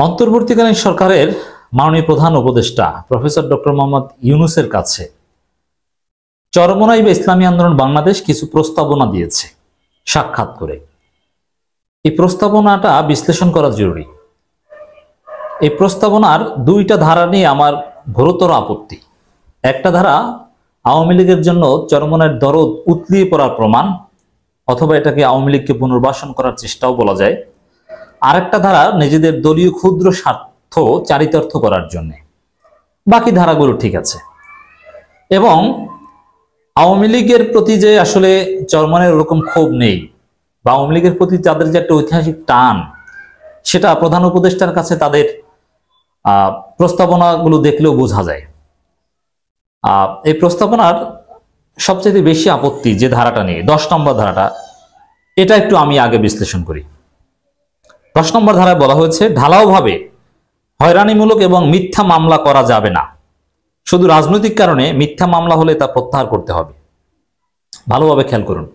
অন্তর্বর্তীকালীন সরকারের মাননীয় প্রধান উপদেষ্টা প্রফেসর ডক্টর মোহাম্মদ ইউনূসের কাছে চরমোনাই বা ইসলামী আন্দোলন বাংলাদেশ কিছু প্রস্তাবনা দিয়েছে সাক্ষাৎ করে। এই প্রস্তাবনাটা বিশ্লেষণ করা জরুরি। এই প্রস্তাবনার দুইটা ধারা নিয়ে আমার ঘোরতর আপত্তি। একটা ধারা আওয়ামী লীগের জন্য চরমোনাইয়ের দরদ উতলিয়ে পড়ার প্রমাণ, অথবা এটাকে আওয়ামী লীগকে পুনর্বাসন করার চেষ্টাও বলা যায়। আরেকটা ধারা নিজেদের দলীয় ক্ষুদ্র স্বার্থ চারিতার্থ করার জন্য। বাকি ধারাগুলো ঠিক আছে। এবং আওয়ামী লীগের প্রতি যে আসলে চরমোনাইয়ের ওরকম ক্ষোভ নেই, বা আওয়ামী লীগের প্রতি তাদের যে একটা ঐতিহাসিক টান, সেটা প্রধান উপদেষ্টার কাছে তাদের প্রস্তাবনাগুলো দেখলেও বোঝা যায়। এই প্রস্তাবনার সবচেয়ে বেশি আপত্তি যে ধারাটা নিয়ে, 10 নম্বর ধারাটা, এটা একটু আমি আগে বিশ্লেষণ করি। 10 নম্বর ধারায় বলা হয়েছে, ঢালাওভাবে হয়রানিমূলক এবং মিথ্যা মামলা করা যাবে না। শুধু রাজনৈতিক কারণে মিথ্যা মামলা হলে তা প্রত্যাহার করতে হবে। ভালোভাবে খেয়াল করুন।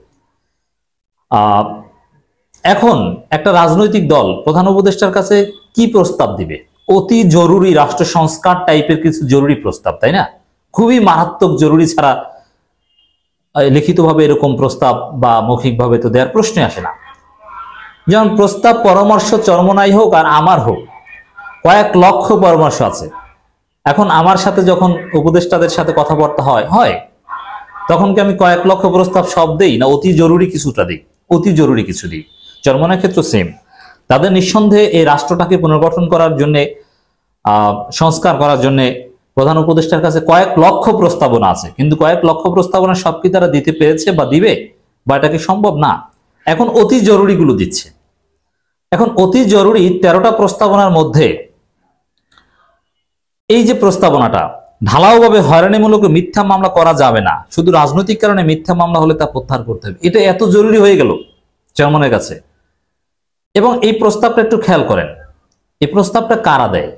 এখন একটা রাজনৈতিক দল প্রধান উপদেষ্টার কাছে কি প্রস্তাব দিবে? অতি জরুরি রাষ্ট্র সংস্কার টাইপের কিছু জরুরি প্রস্তাব, তাই না? খুবই মারাত্মক জরুরি ছাড়া লিখিতভাবে এরকম প্রস্তাব বা মৌখিকভাবে তো দেওয়ার প্রশ্নই আসে না। যেমন প্রস্তাব পরামর্শ চরমোনাই হোক আর আমার হোক, কয়েক লক্ষ পরামর্শ আছে। এখন আমার সাথে যখন উপদেষ্টাদের সাথে কথাবার্তা হয় তখন কি আমি কয়েক লক্ষ প্রস্তাব সব দেই, না অতি জরুরি কিছুটা দিই? অতি জরুরি কিছু দিই। চরমোনাইয়ের ক্ষেত্রে সেম। তাদের নিঃসন্দেহে এই রাষ্ট্রটাকে পুনর্গঠন করার জন্য, সংস্কার করার জন্য প্রধান উপদেষ্টার কাছে কয়েক লক্ষ প্রস্তাবনা আছে। কিন্তু কয়েক লক্ষ প্রস্তাবনা সব কি তারা দিতে পেরেছে বা দিবে, বা এটা কি সম্ভব? না। এখন অতি জরুরিগুলো দিচ্ছে। এখন অতি জরুরি 13টা প্রস্তাবনার মধ্যে এই যে প্রস্তাবনাটা, ঢালাওভাবে হয়রানিমূলক মিথ্যা মামলা করা যাবে না, শুধু রাজনৈতিক কারণে মিথ্যা মামলা হলে তা প্রত্যাহার করতে হবে, এটা এত জরুরি হয়ে গেল চরমোনাইয়ের কাছে। এবং এই প্রস্তাবটা একটু খেয়াল করেন, এই প্রস্তাবটা কারা দেয়?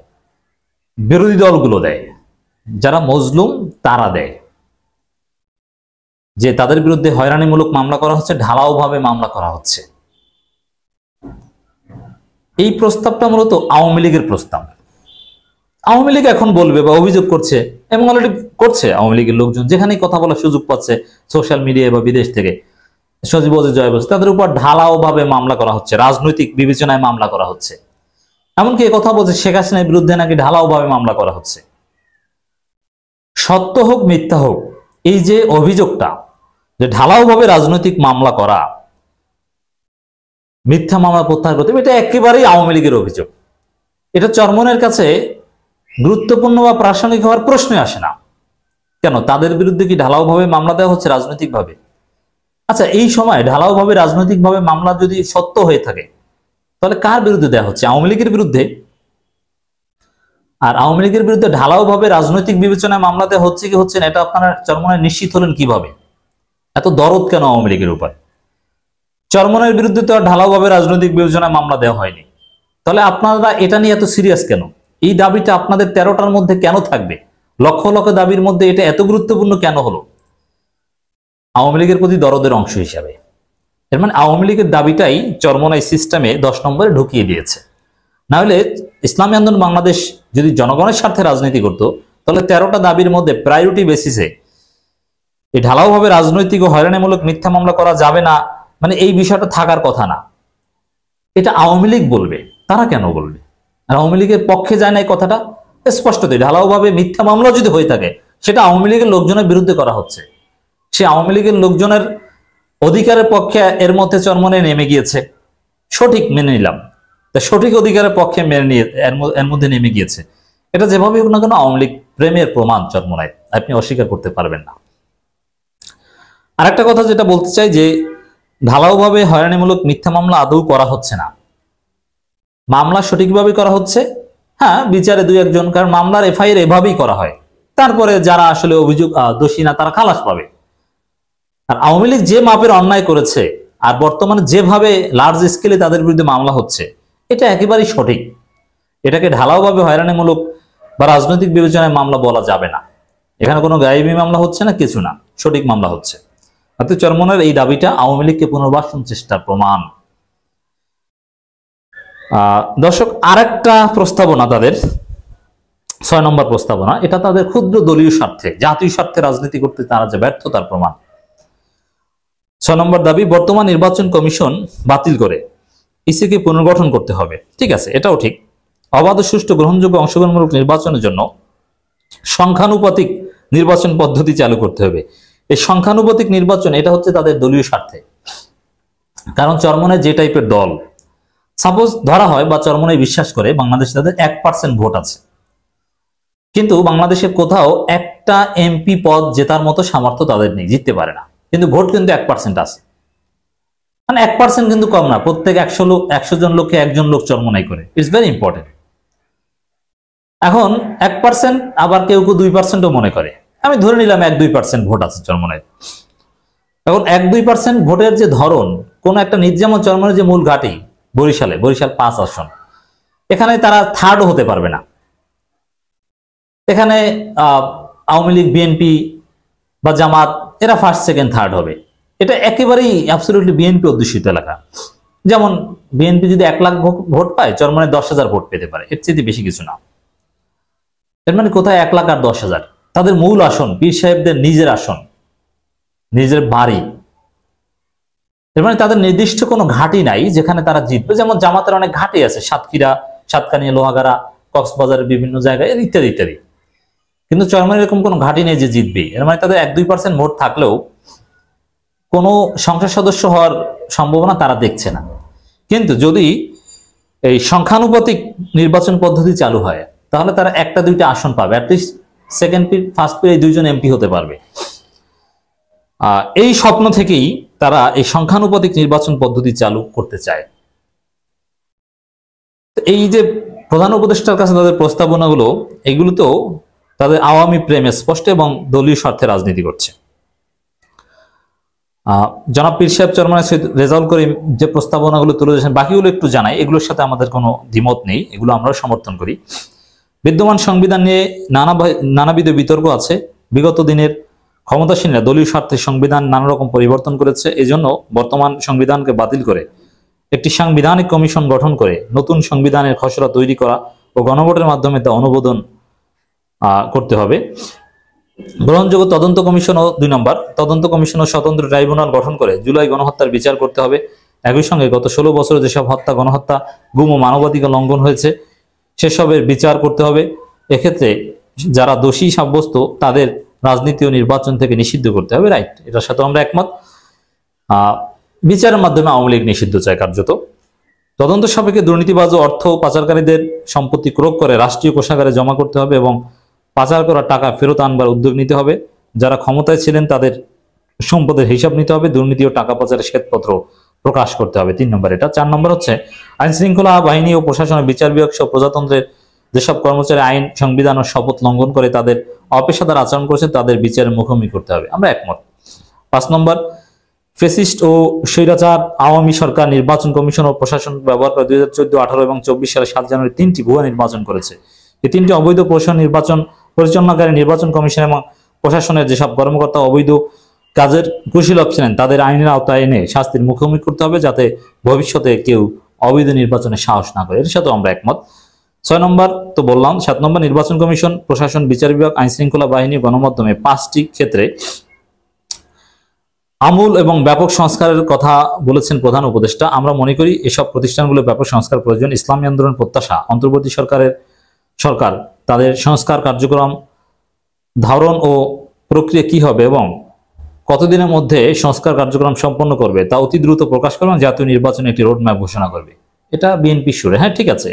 বিরোধী দলগুলো দেয়, যারা মজলুম তারা দেয়, যে তাদের বিরুদ্ধে হয়রানিমূলক মামলা করা হচ্ছে, ঢালাওভাবে মামলা করা হচ্ছে। এই প্রস্তাবটা মূলত আওয়ামী লীগের প্রস্তাব। আওয়ামী লীগ এখন বলবে বা অভিযোগ করছে, এবং অলরেডি করছে আওয়ামী লীগের লোকজন, যেখানেই কথা বলার সুযোগ পাচ্ছে সোশ্যাল মিডিয়ায় বা বিদেশ থেকে, সজীব ওয়াজেদ জয় বলছে, তাদের উপর ঢালাওভাবে মামলা করা হচ্ছে, রাজনৈতিক বিবেচনায় মামলা করা হচ্ছে। এমনকি কথা বলছে শেখ হাসিনার বিরুদ্ধে নাকি ঢালাওভাবে মামলা করা হচ্ছে। সত্য হোক মিথ্যা হোক, এই যে অভিযোগটা যে ঢালাওভাবে রাজনৈতিক মামলা করা, মিথ্যা মামলা প্রত্যাহার করতে, এটা একেবারেই আওয়ামী লীগের অভিযোগ। এটা চরমোনাইয়ের কাছে গুরুত্বপূর্ণ বা প্রাসঙ্গিক হওয়ার প্রশ্নই আসে না। কেন? তাদের বিরুদ্ধে কি ঢালাওভাবে মামলা দেওয়া হচ্ছে রাজনৈতিকভাবে? আচ্ছা, এই সময় ঢালাওভাবে রাজনৈতিকভাবে মামলা যদি সত্য হয়ে থাকে, তাহলে কার বিরুদ্ধে দেওয়া হচ্ছে? আওয়ামী লীগের বিরুদ্ধে। আর আওয়ামী লীগের বিরুদ্ধে ঢালাওভাবে রাজনৈতিক বিবেচনায় মামলা দেওয়া হচ্ছে কি হচ্ছে না, এটা আপনারা চরমোনাই নিশ্চিত হলেন কিভাবে? এত দরদ কেন আওয়ামী লীগের উপর? চরমোনাইয়ের বিরুদ্ধে তো আর ঢালাওভাবে রাজনৈতিক বিবেচনায় মামলা দেওয়া হয়নি। তাহলে আপনারা এটা নিয়ে এত সিরিয়াস কেন? এই দাবিটা আপনাদের 13টার মধ্যে কেন থাকবে? লক্ষ লক্ষ দাবির মধ্যে এটা এত গুরুত্বপূর্ণ কেন হলো? আওয়ামী লীগের প্রতি দরদের অংশ হিসাবে। এর মানে আওয়ামী লীগের দাবিটাই চরমোনাই সিস্টেমে 10 নম্বরে ঢুকিয়ে দিয়েছে। না হলে ইসলামী আন্দোলন বাংলাদেশ যদি জনগণের স্বার্থে রাজনীতি করত, তাহলে 13টা দাবির মধ্যে প্রায়োরিটি বেসিসে এই ঢালাওভাবে রাজনৈতিক ও হয়রানিমূলক মিথ্যা মামলা করা যাবে না, মানে এই বিষয়টা থাকার কথা না। এটা আওয়ামী লীগ বলবে, তারা কেন বলবে? আর আওয়ামী লীগের পক্ষে যায় না এই কথাটা স্পষ্টতই। ঢালাওভাবে মিথ্যা মামলা যদি হয়ে থাকে, সেটা আওয়ামী লীগের লোকজনের বিরুদ্ধে করা হচ্ছে। সে আওয়ামী লীগের লোকজনের অধিকারের পক্ষে এর মধ্যে চরমোনাই নেমে গিয়েছে, সঠিক মেনে নিলাম। তা সঠিক অধিকারের পক্ষে মেনে নিয়ে এর মধ্যে নেমে গিয়েছে, এটা যেভাবে হোক না কেন আওয়ামী লীগ প্রেমের প্রমাণ চরমোনাই, আপনি অস্বীকার করতে পারবেন না। আরেকটা কথা যেটা বলতে চাই, যে ঢালাওভাবে হয়রানিমূলক মিথ্যা মামলা আদৌ করা হচ্ছে না। মামলা সঠিকভাবে করা হচ্ছে, হ্যাঁ, বিচারে 2-1 জন, কারণ মামলার এফআইআর এভাবেই করা হয়। তারপরে যারা আসলে অভিযোগ দোষী না, তারা খালাস পাবে। আর আওয়ামী লীগ যে মাপের অন্যায় করেছে, আর বর্তমানে যেভাবে লার্জ স্কেলে তাদের বিরুদ্ধে মামলা হচ্ছে, এটা একেবারেই সঠিক। এটাকে ঢালাওভাবে হয়রানিমূলক বা রাজনৈতিক বিবেচনায় মামলা বলা যাবে না। এখানে কোনো গায়েবী মামলা হচ্ছে না, কিছু না, সঠিক মামলা হচ্ছে। অর্থাৎ চরমোনাইয়ের এই দাবিটা আওয়ামী লীগকে পুনর্বাসন চেষ্টার প্রমাণ। দর্শক, আরেকটা প্রস্তাবনা তাদের 6 নম্বর প্রস্তাবনা, এটা তাদের ক্ষুদ্র দলীয় স্বার্থে, জাতীয় স্বার্থে রাজনীতি করতে তারা যে ব্যর্থতার প্রমাণ। 6 নম্বর দাবি, বর্তমান নির্বাচন কমিশন বাতিল করে ইসিকে পুনর্গঠন করতে হবে। ঠিক আছে, এটাও ঠিক। অবাধ, সুষ্ঠু, গ্রহণযোগ্য, অংশগ্রহণমূলক নির্বাচনের জন্য সংখ্যানুপাতিক নির্বাচন পদ্ধতি চালু করতে হবে। এই সংখ্যানুপাতিক নির্বাচন, এটা হচ্ছে তাদের দলীয় স্বার্থে। কারণ চরমোনাই যে টাইপের দল, সাপোজ ধরা হয় বা চরমোনাই বিশ্বাস করে বাংলাদেশে তাদের 1% ভোট আছে, কিন্তু বাংলাদেশের কোথাও একটা এমপি পদ জেতার মতো সামর্থ্য তাদের নেই, জিততে পারে না, কিন্তু ভোট কিন্তু 1% আছে। মানে 1% কিন্তু কম না, প্রত্যেক 100 জন লোককে একজন লোক চরমোনাই করে। It's very important. এখন 1%, আবার কেউ কেউ 2%ও মনে করে। আমি ধরে নিলাম 1-2% ভোট আছে চরমোনাই। এখন 1-2% ভোটের যে ধরন, কোন একটা যেমন চরমোনাই যে মূল ঘাঁটি বরিশাল 5 আসন, এখানে তারা থার্ডও হতে পারবে না। এখানে আওয়ামী লীগ, বিএনপি বা জামাত এরা ফার্স্ট, সেকেন্ড, থার্ড হবে। এটা একেবারেই অ্যাবসলিউটলি বিএনপি অধ্যুষিত এলাকা। যেমন বিএনপি যদি 1 লাখ ভোট পায়, চরমোনাই 10,000 ভোট পেতে পারে, এর চেয়ে বেশি কিছু না। এর মানে কোথায় 1 লাখ আর 10,000? তাদের মূল আসন, পীর সাহেবদের নিজের আসন, নিজের বাড়ি। এর মানে তাদের নির্দিষ্ট কোনো ঘাঁটি নাই যেখানে তারা জিতবে। যেমন জামাতের অনেক ঘাঁটি আছে, সাতক্ষীরা, সাতকানিয়া, লোহাগাড়া, কক্সবাজারের বিভিন্ন জায়গায়, ইত্যাদি ইত্যাদি। কিন্তু চরমোনাই এরকম কোনো ঘাঁটি নেই যে জিতবে। এর মানে তাদের 1-2% ভোট থাকলেও কোনো সংসদ সদস্য হওয়ার সম্ভাবনা তারা দেখছে না। কিন্তু যদি এই সংখ্যানুপাতিক নির্বাচন পদ্ধতি চালু হয়, তাহলে তারা 1-2টা আসন পাবে, at least second P, first P, এই 2 জন এমপি হতে পারবে। এই স্বপ্ন থেকেই তারা এই সংখ্যানুপাতিক নির্বাচন পদ্ধতি চালু করতে চায়। এই যে প্রধান উপদেষ্টার কাছে তাদের প্রস্তাবনাগুলো, এগুলোতেও তাদের আওয়ামী প্রেমে স্পষ্ট এবং দলীয় স্বার্থে রাজনীতি করছে। জনাব পীর সাহেব চরমোনাই রেজাউল করিম যে প্রস্তাবনাগুলো তুলে ধরেছেন, বাকিগুলো একটু জানাই, এগুলোর সাথে আমাদের কোনো দ্বিমত নেই, এগুলো আমরাও সমর্থন করি। বিদ্যমান সংবিধান নিয়ে নানাবিধ বিতর্ক আছে। বিগত দিনের ক্ষমতাসীনরা দলীয় স্বার্থে সংবিধান নানা রকম পরিবর্তন করেছে। এজন্য বর্তমান সংবিধানকে বাতিল করে একটি সাংবিধানিক কমিশন গঠন করে নতুন সংবিধানের খসড়া তৈরি করা ও গণভোটের মাধ্যমে তা অনুমোদন করতে হবে। গ্রহণযোগ্য তদন্ত কমিশন ও 2 নম্বর তদন্ত কমিশন ও স্বতন্ত্র ট্রাইব্যুনাল গঠন করে জুলাই গণহত্যার বিচার করতে হবে। একই সঙ্গে গত 16 বছরে যেসব হত্যা, গণহত্যা, গুম ও মানবাধিকার লঙ্ঘন হয়েছে সেসবের বিচার করতে হবে। এক্ষেত্রে যারা দোষী সাব্যস্ত তাদের রাজনীতি ও নির্বাচন থেকে নিষিদ্ধ করতে হবে। রাইট, এটার সাথে আমরা একমত। বিচারের মাধ্যমে আওয়ামী লীগ নিষিদ্ধ চায় কার্যত। তদন্ত সাপেক্ষে দুর্নীতিবাজ ও অর্থ পাচারকারীদের সম্পত্তি ক্রোক করে রাষ্ট্রীয় কোষাগারে জমা করতে হবে এবং পাচার করা টাকা ফেরত আনবার উদ্যোগ নিতে হবে। যারা ক্ষমতায় ছিলেন তাদের সম্পদের হিসাব নিতে হবে। দুর্নীতি ও টাকা পাচারের শ্বেতপত্র প্রকাশ করতে হবে। 3 নম্বর এটা। 4 নম্বর হচ্ছে আইন শৃঙ্খলা বাহিনী ও প্রশাসনের বিচার বিভাগ সহ প্রজাতন্ত্রের যেসব কর্মচারী আইন, সংবিধান ও শপথ লঙ্ঘন করে তাদের অপেশাদার আচরণ করেছে তাদের বিচারের মুখোমুখি করতে হবে। আমরা একমত। 5 নম্বর, ফেসিস্ট ও স্বৈরাচার আওয়ামী সরকার নির্বাচন কমিশন ও প্রশাসন ব্যবহার করে 2014, 18 এবং 24 সালে 7 জানুয়ারি 3টি ভুয়া নির্বাচন করেছে। এই 3টি অবৈধ প্রশাসন নির্বাচন পরিচালনাকারী নির্বাচন কমিশন এবং প্রশাসনের যেসব কর্মকর্তা অবৈধ কাজের কুশীলভ ছিলেন তাদের আইনের আওতায় এনে শাস্তির মুখোমুখি করতে হবে, যাতে ভবিষ্যতে কেউ অবৈধ নির্বাচনে সাহস না করে। এর সাথে আমরা একমত। 6 নম্বর তো বললাম। 7 নম্বর, নির্বাচন কমিশন, প্রশাসন, বিচার বিভাগ, আইন শৃঙ্খলা বাহিনী, গণমাধ্যমে 5টি ক্ষেত্রে আমূল এবং ব্যাপক সংস্কারের কথা বলেছেন প্রধান উপদেষ্টা। আমরা মনে করি এসব প্রতিষ্ঠানগুলো ব্যাপক সংস্কার প্রয়োজন। ইসলামী আন্দোলন প্রত্যাশা অন্তর্বর্তী সরকার তাদের সংস্কার কার্যক্রম ধারণ ও প্রক্রিয়া কি হবে এবং কতদিনের মধ্যে সংস্কার কার্যক্রম সম্পন্ন করবে তা অতি দ্রুত প্রকাশ করবে, জাতীয় নির্বাচনে একটি রোডম্যাপ ঘোষণা করবে। এটা বিএনপি সুরে। হ্যাঁ, ঠিক আছে,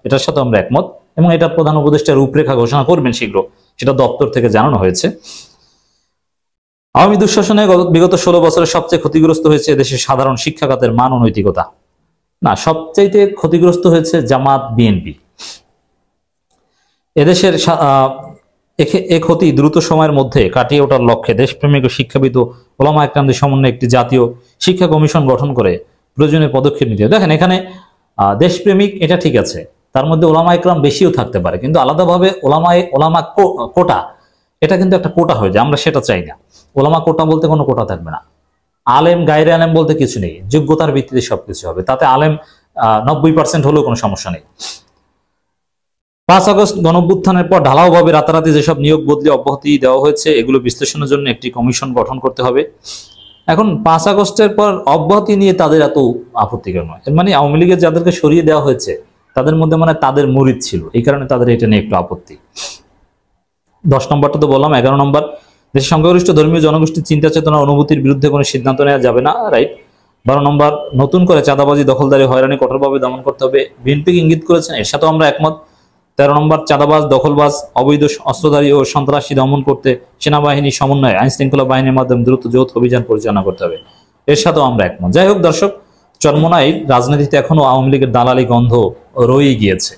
এটার সাথে আমরা একমত এবং এটা প্রধান উপদেষ্টা রূপরেখা ঘোষণা করবেন শীঘ্র, সেটা দপ্তর থেকে জানানো হয়েছে। আওয়ামী দুঃশাসনে বিগত 16 বছরে সবচেয়ে ক্ষতিগ্রস্ত হয়েছে দেশের সাধারণ শিক্ষা খাতের মান ও নৈতিকতা। না, সবচাইতে ক্ষতিগ্রস্ত হয়েছে জামাত, বিএনপি। এদেশের এ ক্ষতি দ্রুত সময়ের মধ্যে কাটিয়ে ওঠার লক্ষ্যে দেশপ্রেমিক ও শিক্ষাবিদ ও ওলামা একরামদের সমন্বয়ে একটি জাতীয় শিক্ষা কমিশন গঠন করে প্রয়োজনীয় পদক্ষেপ নিতে হবে। দেখেন, এখানে দেশপ্রেমিক এটা ঠিক আছে, তার মধ্যে ওলামা একরাম বেশিও থাকতে পারে, কিন্তু আলাদাভাবে ওলামা কোটা, এটা কিন্তু একটা কোটা হয়ে যায়। আমরা সেটা চাই না। ওলামা কোটা বলতে কোনো কোটা থাকবে না। আলেম গায়রে আলেম বলতে কিছু নেই, যোগ্যতার ভিত্তিতে সবকিছু হবে। তাতে আলেম 90% হলেও কোনো সমস্যা নেই। 5 আগস্ট গণঅভ্যুত্থানের পর ঢালাওভাবে রাতারাতি যেসব নিয়োগ বদলি অব্যাহতি দেওয়া হয়েছে এগুলো বিশ্লেষণের জন্য একটি কমিশন গঠন করতে হবে। এখন 5 আগস্টের পর অব্যাহতি নিয়ে তাদের এত আপত্তিকর নয়, এর মানে আওয়ামী লীগের যাদেরকে সরিয়ে দেওয়া হয়েছে তাদের মধ্যে মানে তাদের মুরিদ ছিল, এই কারণে তাদের এটা নিয়ে একটু আপত্তি। 10 নম্বরটা তো বললাম। 11 নম্বর, দেশের সংখ্যাগরিষ্ঠ ধর্মীয় জনগোষ্ঠীর চিন্তা চেতনা অনুভূতির বিরুদ্ধে কোনো সিদ্ধান্ত নেওয়া যাবে না, রাইট। 12 নম্বর, নতুন করে চাঁদাবাজি, দখলদারি, হয়রানি কঠোরভাবে দমন করতে হবে, বিএনপি ইঙ্গিত করেছেন, এর সাথেও আমরা একমত। 13 নম্বর, চাঁদাবাজ, দখলবাজ, অবৈধ অস্ত্রধারী ও সন্ত্রাসী দমন করতে সেনাবাহিনীর সমন্বয়ে আইন শৃঙ্খলা বাহিনীর মাধ্যমে দ্রুত যৌথ অভিযান পরিচালনা করতে হবে, এর সাথেও আমরা একমত। যাই হোক দর্শক, চরমোনাই রাজনীতিতে এখনো আওয়ামী লীগের দালালি গন্ধ রয়ে গিয়েছে।